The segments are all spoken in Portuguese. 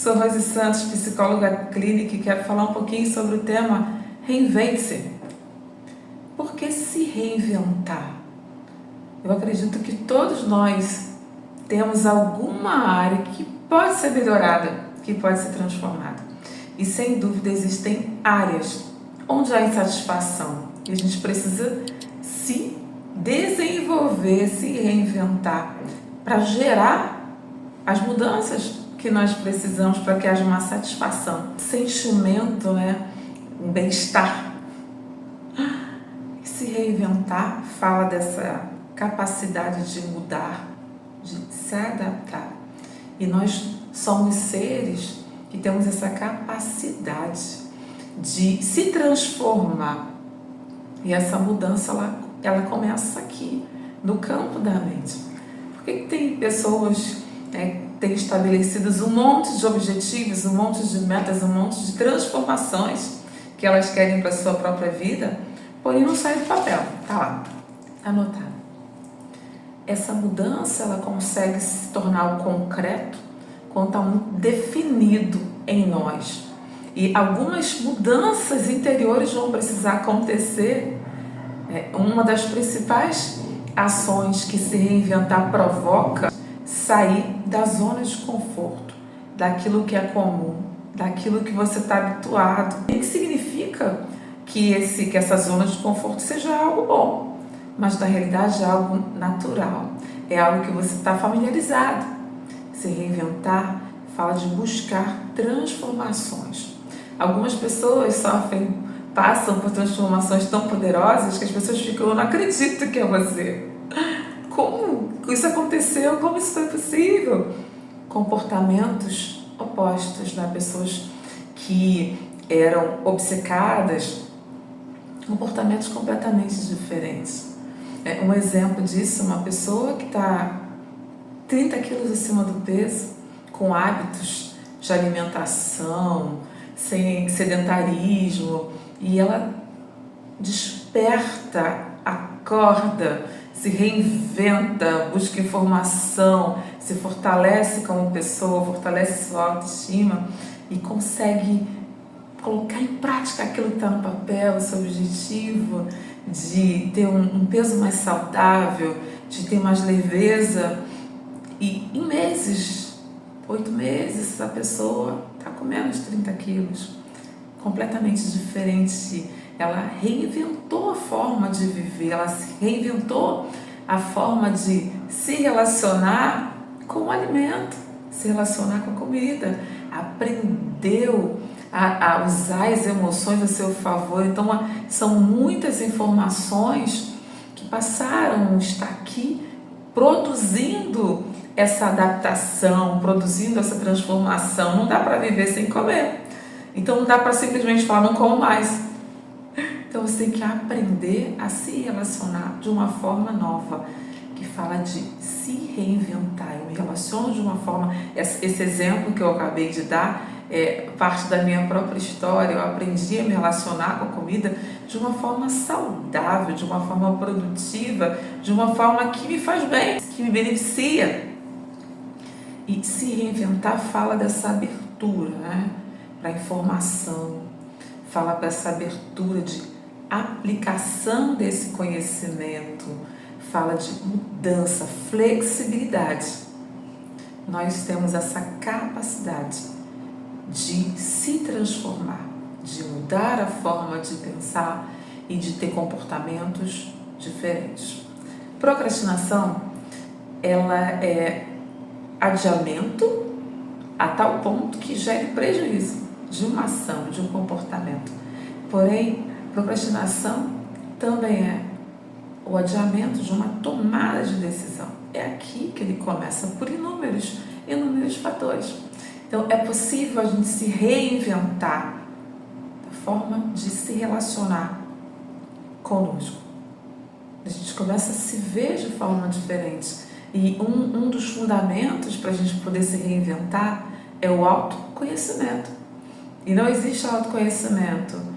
Sou Rose Santos, psicóloga clínica, e quero falar um pouquinho sobre o tema reinvente-se. Por que se reinventar? Eu acredito que todos nós temos alguma área que pode ser melhorada, que pode ser transformada. E sem dúvida existem áreas onde há insatisfação e a gente precisa se desenvolver, se reinventar para gerar as mudanças que nós precisamos para que haja uma satisfação, sentimento, um bem-estar. Se reinventar fala dessa capacidade de mudar, de se adaptar. E nós somos seres que temos essa capacidade de se transformar. E essa mudança, ela começa aqui, no campo da mente. Por que tem pessoas têm estabelecidos um monte de objetivos, um monte de metas, um monte de transformações que elas querem para a sua própria vida, porém não sai do papel, tá lá, anotado. Essa mudança, ela consegue se tornar o concreto quando está muito definido em nós. E algumas mudanças interiores vão precisar acontecer. Uma das principais ações que se reinventar provoca sair da zona de conforto, daquilo que é comum, daquilo que você está habituado. O que significa que essa zona de conforto seja algo bom, mas na realidade é algo natural, é algo que você está familiarizado. Se reinventar fala de buscar transformações. Algumas pessoas passam por transformações tão poderosas que as pessoas ficam, eu não acredito que é você. Como isso aconteceu? Como isso foi possível? Comportamentos opostos, pessoas que eram obcecadas, comportamentos completamente diferentes. Um exemplo disso, uma pessoa que está 30 quilos acima do peso, com hábitos de alimentação, sem sedentarismo, e ela desperta, acorda, se reinventa, busca informação, se fortalece como pessoa, fortalece sua autoestima e consegue colocar em prática aquilo que está no papel, o seu objetivo de ter um peso mais saudável, de ter mais leveza. E em meses, 8 meses, essa pessoa está com menos de 30 quilos, completamente diferente. Ela reinventou a forma de viver, ela se reinventou a forma de se relacionar com o alimento, se relacionar com a comida, aprendeu a usar as emoções a seu favor. Então, são muitas informações que passaram a estar aqui produzindo essa adaptação, produzindo essa transformação. Não dá para viver sem comer. Então, não dá para simplesmente falar, não como mais. Então você tem que aprender a se relacionar de uma forma nova, que fala de se reinventar. Eu me relaciono de uma forma, esse exemplo que eu acabei de dar é parte da minha própria história. Eu aprendi a me relacionar com a comida de uma forma saudável, de uma forma produtiva, de uma forma que me faz bem, que me beneficia. E se reinventar fala dessa abertura, para a informação, fala para essa abertura de aplicação desse conhecimento, fala de mudança, flexibilidade. Nós temos essa capacidade de se transformar, de mudar a forma de pensar e de ter comportamentos diferentes. Procrastinação, ela é adiamento a tal ponto que gere prejuízo de uma ação, de um comportamento. Porém, procrastinação também é o adiamento de uma tomada de decisão. É aqui que ele começa, por inúmeros fatores. Então, é possível a gente se reinventar da forma de se relacionar conosco. A gente começa a se ver de forma diferente. E um dos fundamentos para a gente poder se reinventar é o autoconhecimento. E não existe autoconhecimento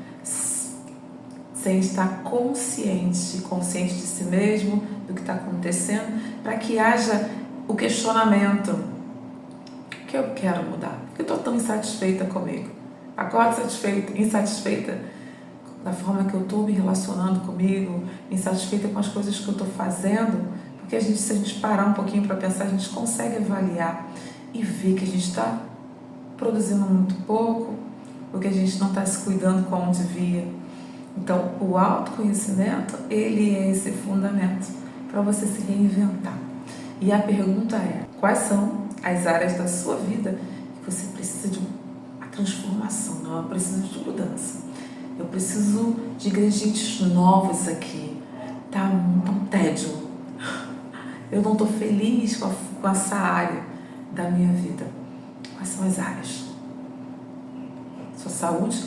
sem estar consciente de si mesmo, do que está acontecendo, para que haja o questionamento. que eu quero mudar? Por que eu estou tão insatisfeita comigo? Acordo insatisfeita da forma que eu estou me relacionando comigo, insatisfeita com as coisas que eu estou fazendo, porque se a gente parar um pouquinho para pensar, a gente consegue avaliar e ver que a gente está produzindo muito pouco, porque a gente não está se cuidando como devia. Então, o autoconhecimento, ele é esse fundamento para você se reinventar. E a pergunta é, quais são as áreas da sua vida que você precisa de uma transformação, não? Eu preciso de mudança. Eu preciso de ingredientes novos aqui. Tá um tédio. Eu não estou feliz com essa área da minha vida. Quais são as áreas? Sua saúde,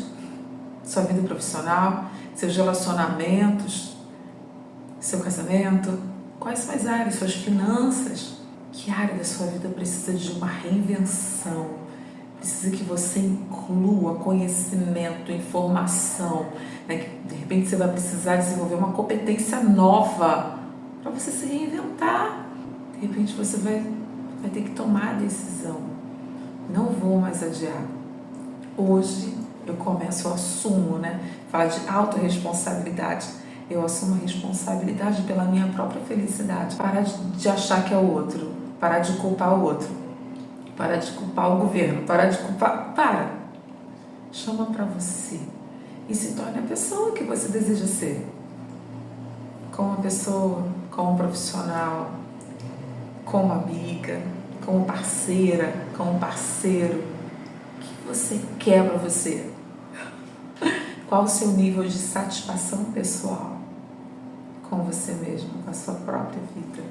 sua vida profissional, seus relacionamentos, seu casamento. Quais são as áreas? Suas finanças. Que área da sua vida precisa de uma reinvenção? Precisa que você inclua conhecimento, informação, né? Que de repente você vai precisar desenvolver uma competência nova para você se reinventar. De repente você vai ter que tomar a decisão. Não vou mais adiar. Hoje eu começo, eu assumo, né? Fala de autorresponsabilidade. Eu assumo a responsabilidade pela minha própria felicidade. Parar de achar que é o outro. Parar de culpar o outro. Parar de culpar o governo. Parar de culpar... Para! Chama para você. E se torne a pessoa que você deseja ser. Como pessoa, como profissional, como amiga, como parceira, como parceiro. O que você quer para você? Qual o seu nível de satisfação pessoal com você mesmo, com a sua própria vida?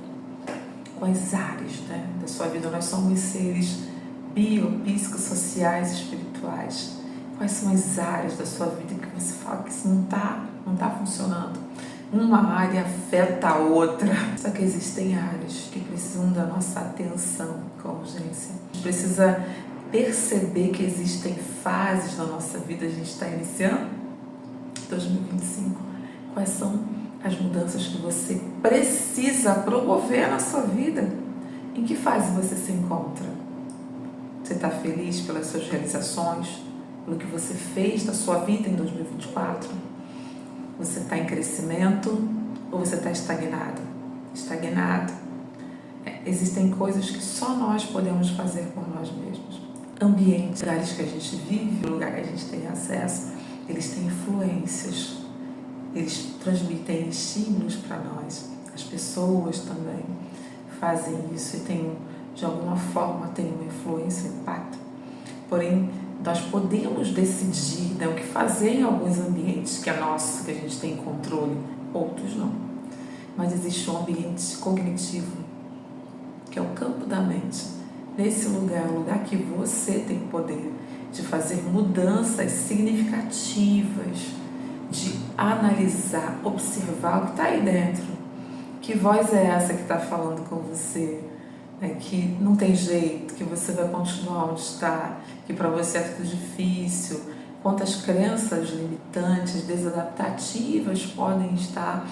Quais áreas, né, da sua vida? Nós somos seres psicossociais, espirituais. Quais são as áreas da sua vida que você fala que isso não tá funcionando? Uma área afeta a outra. Só que existem áreas que precisam da nossa atenção com urgência. A gente precisa perceber que existem fases na nossa vida. A gente está iniciando 2025. Quais são as mudanças que você precisa promover na sua vida? Em que fase você se encontra? Você está feliz pelas suas realizações? Pelo que você fez da sua vida em 2024? Você está em crescimento ou você está estagnado? Estagnado. Existem coisas que só nós podemos fazer por nós mesmos. Ambientes, lugares que a gente vive, lugar que a gente tem acesso, eles têm influências. Eles transmitem estímulos para nós. As pessoas também fazem isso e de alguma forma têm uma influência, um impacto. Porém, nós podemos decidir, né, o que fazer em alguns ambientes que é nosso, que a gente tem controle, outros não. Mas existe um ambiente cognitivo, que é o campo da mente. Nesse lugar, o lugar que você tem poder de fazer mudanças significativas, de analisar, observar o que está aí dentro. Que voz é essa que está falando com você? Que não tem jeito, que você vai continuar onde está, que para você é tudo difícil, quantas crenças limitantes, desadaptativas podem estar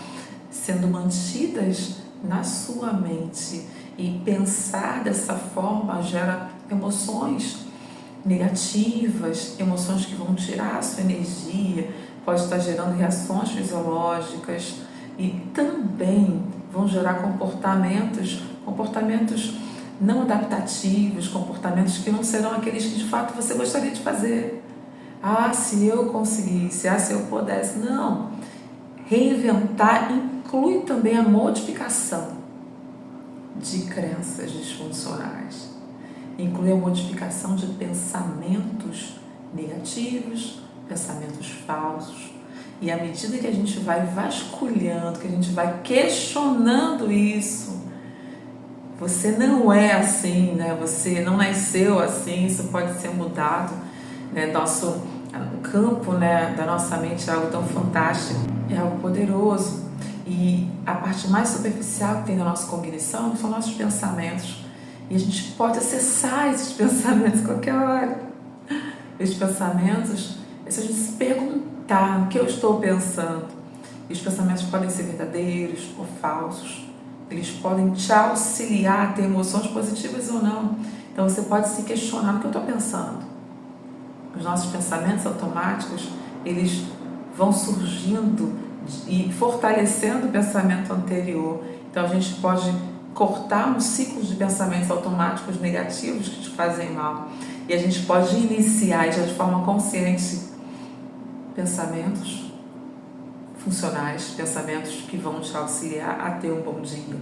sendo mantidas na sua mente. E pensar dessa forma gera emoções negativas, emoções que vão tirar a sua energia, pode estar gerando reações fisiológicas e também vão gerar comportamentos não adaptativos, comportamentos que não serão aqueles que de fato você gostaria de fazer. Se eu conseguisse, se eu pudesse. Não. Reinventar inclui também a modificação de crenças disfuncionais. Inclui a modificação de pensamentos negativos, pensamentos falsos. E à medida que a gente vai vasculhando, que a gente vai questionando isso, você não é assim, né? Você não nasceu assim, isso pode ser mudado, né? O campo, né, da nossa mente é algo tão fantástico, é algo poderoso. E a parte mais superficial que tem da nossa cognição são nossos pensamentos. E a gente pode acessar esses pensamentos a qualquer hora. Esses pensamentos, é se a gente se perguntar o que eu estou pensando. E os pensamentos podem ser verdadeiros ou falsos. Eles podem te auxiliar a ter emoções positivas ou não. Então você pode se questionar: o que eu estou pensando? Os nossos pensamentos automáticos, eles vão surgindo e fortalecendo o pensamento anterior. Então a gente pode cortar um ciclo de pensamentos automáticos negativos que te fazem mal. E a gente pode iniciar já de forma consciente pensamentos funcionais, pensamentos que vão te auxiliar a ter um bom dia.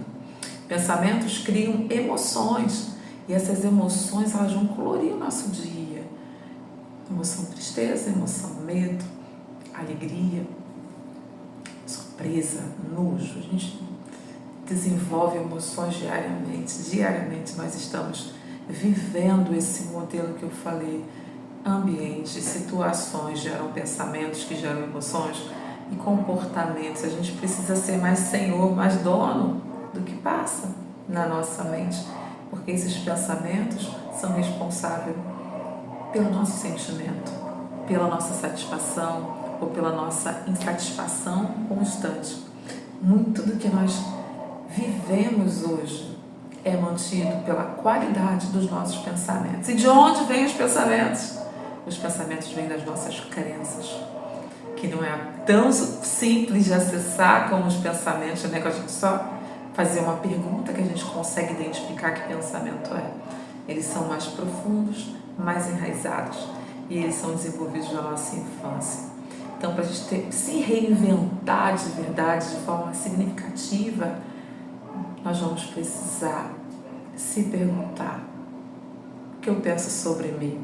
Pensamentos criam emoções, e essas emoções, elas vão colorir o nosso dia. Emoção tristeza, emoção medo, alegria, surpresa, nojo. A gente desenvolve emoções diariamente. Diariamente nós estamos vivendo esse modelo que eu falei. Ambientes, situações geram pensamentos que geram emoções e comportamentos. A gente precisa ser mais senhor, mais dono do que passa na nossa mente, porque esses pensamentos são responsáveis pelo nosso sentimento, pela nossa satisfação ou pela nossa insatisfação constante. Muito do que nós vivemos hoje é mantido pela qualidade dos nossos pensamentos. E de onde vêm os pensamentos? Os pensamentos vêm das nossas crenças, que não é tão simples de acessar como os pensamentos, né? Que a gente só fazer uma pergunta que a gente consegue identificar que pensamento é. Eles são mais profundos, mais enraizados, e eles são desenvolvidos na nossa infância. Então, para a gente se reinventar de verdade, de forma significativa, nós vamos precisar se perguntar: o que eu penso sobre mim?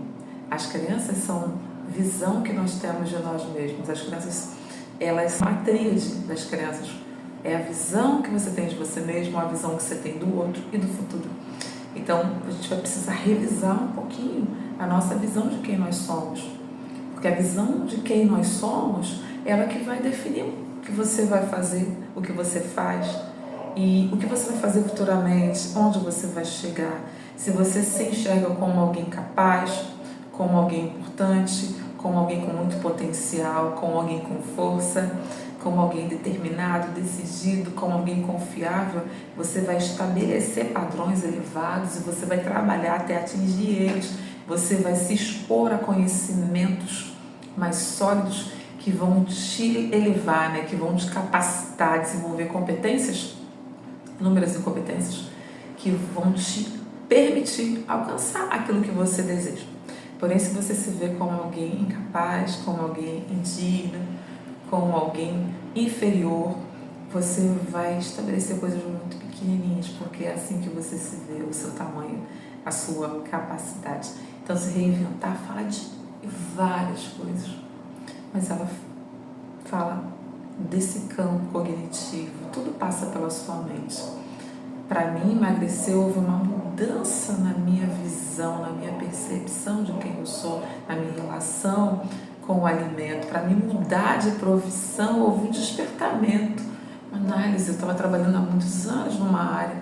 As crenças são visão que nós temos de nós mesmos. As crenças, elas são a tríade das crenças. É a visão que você tem de você mesmo, a visão que você tem do outro e do futuro. Então, a gente vai precisar revisar um pouquinho a nossa visão de quem nós somos. Porque a visão de quem nós somos, ela que vai definir o que você vai fazer, o que você faz e o que você vai fazer futuramente, onde você vai chegar. Se você se enxerga como alguém capaz, como alguém importante, como alguém com muito potencial, como alguém com força, como alguém determinado, decidido, como alguém confiável, você vai estabelecer padrões elevados e você vai trabalhar até atingir eles. Você vai se expor a conhecimentos mais sólidos que vão te elevar, né? Que vão te capacitar a desenvolver competências, inúmeras incompetências, que vão te permitir alcançar aquilo que você deseja. Porém, se você se vê como alguém incapaz, como alguém indigno, como alguém inferior, você vai estabelecer coisas muito pequenininhas, porque é assim que você se vê, o seu tamanho, a sua capacidade. Então, se reinventar fala de várias coisas, mas ela fala desse campo cognitivo, tudo passa pela sua mente. Para mim, emagrecer, houve uma mudança na minha visão, na minha percepção de quem eu sou, na minha relação com o alimento. Para mim mudar de profissão, houve um despertamento, uma análise. Eu estava trabalhando há muitos anos numa área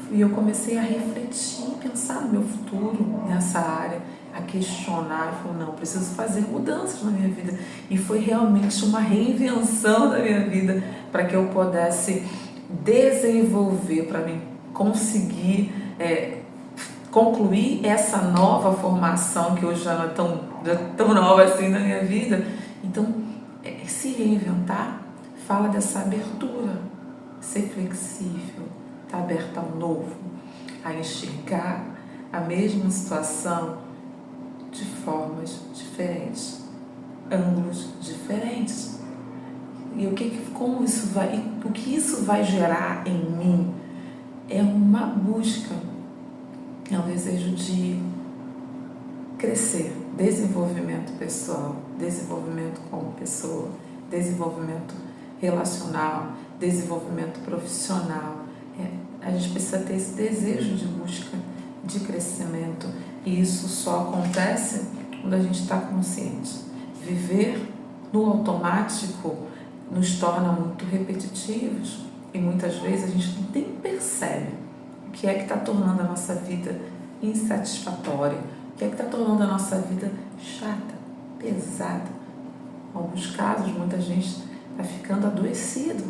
e eu comecei a refletir, pensar no meu futuro nessa área, a questionar. Eu falei: não, preciso fazer mudanças na minha vida. E foi realmente uma reinvenção da minha vida para que eu pudesse desenvolver, para mim conseguir concluir essa nova formação que hoje já não é tão nova assim na minha vida. Então, se reinventar fala dessa abertura, ser flexível, estar aberta ao novo, a enxergar a mesma situação de formas diferentes, ângulos diferentes. E o que isso vai gerar em mim é uma busca, é um desejo de crescer, desenvolvimento pessoal, desenvolvimento como pessoa, desenvolvimento relacional, desenvolvimento profissional. A gente precisa ter esse desejo de busca, de crescimento, e isso só acontece quando a gente está consciente. Viver no automático nos torna muito repetitivos e muitas vezes a gente nem percebe o que é que está tornando a nossa vida insatisfatória, o que é que está tornando a nossa vida chata, pesada. Em alguns casos, muita gente está ficando adoecido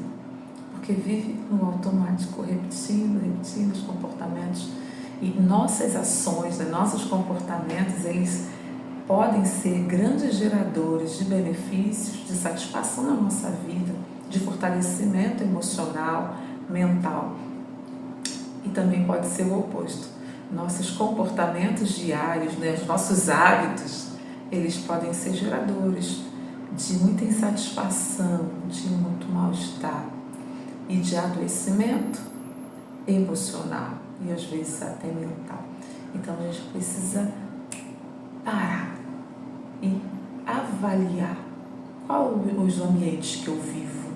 porque vive no automático, repetindo os comportamentos E nossas ações, né, nossos comportamentos, eles podem ser grandes geradores de benefícios, de satisfação na nossa vida, de fortalecimento emocional, mental. E também pode ser o oposto. Nossos comportamentos diários, né, os nossos hábitos, eles podem ser geradores de muita insatisfação, de muito mal-estar e de adoecimento emocional e às vezes até mental. Então a gente precisa parar e avaliar quais os ambientes que eu vivo,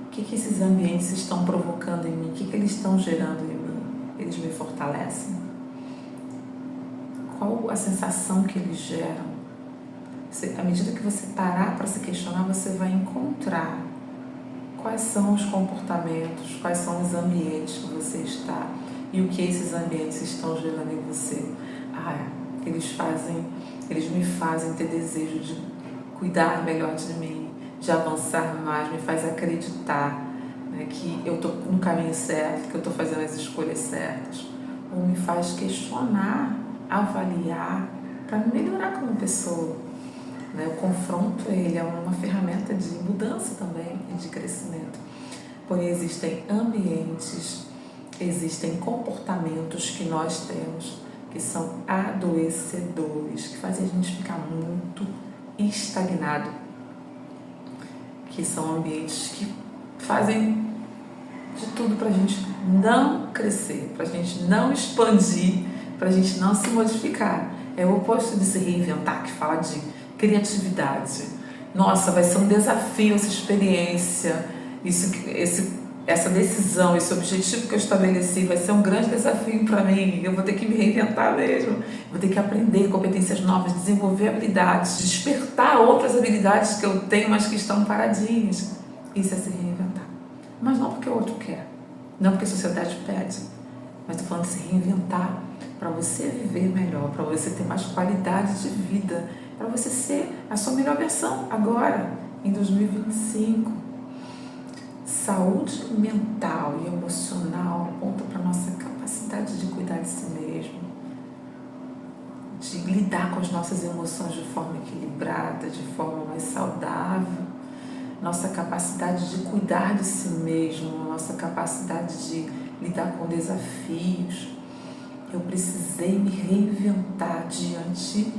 o que esses ambientes estão provocando em mim, o que eles estão gerando em mim. Eles me fortalecem? Qual a sensação que eles geram? À medida que você parar para se questionar, você vai encontrar quais são os comportamentos, quais são os ambientes que você está e o que esses ambientes estão gerando em você. Eles me fazem ter desejo de cuidar melhor de mim, de avançar mais, me faz acreditar, né, que eu estou no caminho certo, que eu estou fazendo as escolhas certas, ou me faz questionar, avaliar, para melhorar como pessoa. O confronto, ele é uma ferramenta de mudança também e de crescimento. Porém, existem ambientes, existem comportamentos que nós temos que são adoecedores, que fazem a gente ficar muito estagnado, que são ambientes que fazem de tudo para a gente não crescer, para a gente não expandir, para a gente não se modificar. É o oposto de se reinventar, que fala de criatividade. Nossa, vai ser um desafio essa experiência, essa decisão, esse objetivo que eu estabeleci vai ser um grande desafio para mim. Eu vou ter que me reinventar mesmo, vou ter que aprender competências novas, desenvolver habilidades, despertar outras habilidades que eu tenho, mas que estão paradinhas. Isso é se reinventar. Mas não porque o outro quer, não porque a sociedade pede, mas estou falando de se reinventar para você viver melhor, para você ter mais qualidade de vida, para você ser a sua melhor versão agora, em 2025. Saúde mental e emocional aponta para a nossa capacidade de cuidar de si mesmo, de lidar com as nossas emoções de forma equilibrada, de forma mais saudável, nossa capacidade de cuidar de si mesmo, nossa capacidade de lidar com desafios. Eu precisei me reinventar diante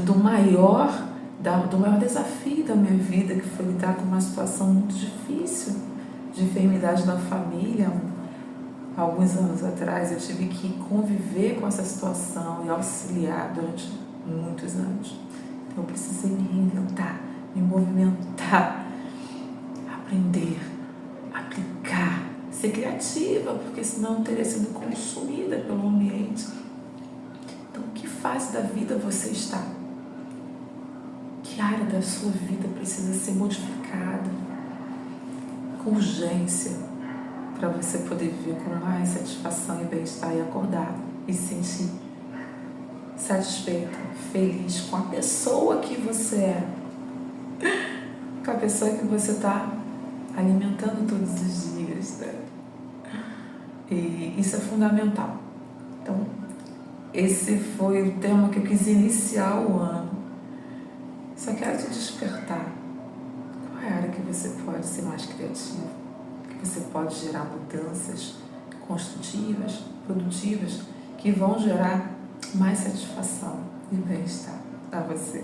do maior desafio da minha vida, que foi lidar com uma situação muito difícil de enfermidade na família. Alguns anos atrás eu tive que conviver com essa situação e auxiliar durante muitos anos. Então eu precisei me reinventar, me movimentar, aprender, aplicar, ser criativa, porque senão eu teria sido consumida pelo ambiente. Então, que fase da vida você está? Que área da sua vida precisa ser modificada com urgência para você poder viver com mais satisfação e bem-estar e acordar e se sentir satisfeita, feliz com a pessoa que você é, com a pessoa que você está alimentando todos os dias, né? E isso é fundamental. Então, esse foi o tema que eu quis iniciar o ano. Só quero te despertar. Qual é a área que você pode ser mais criativo? Que você pode gerar mudanças construtivas, produtivas, que vão gerar mais satisfação e bem-estar a você.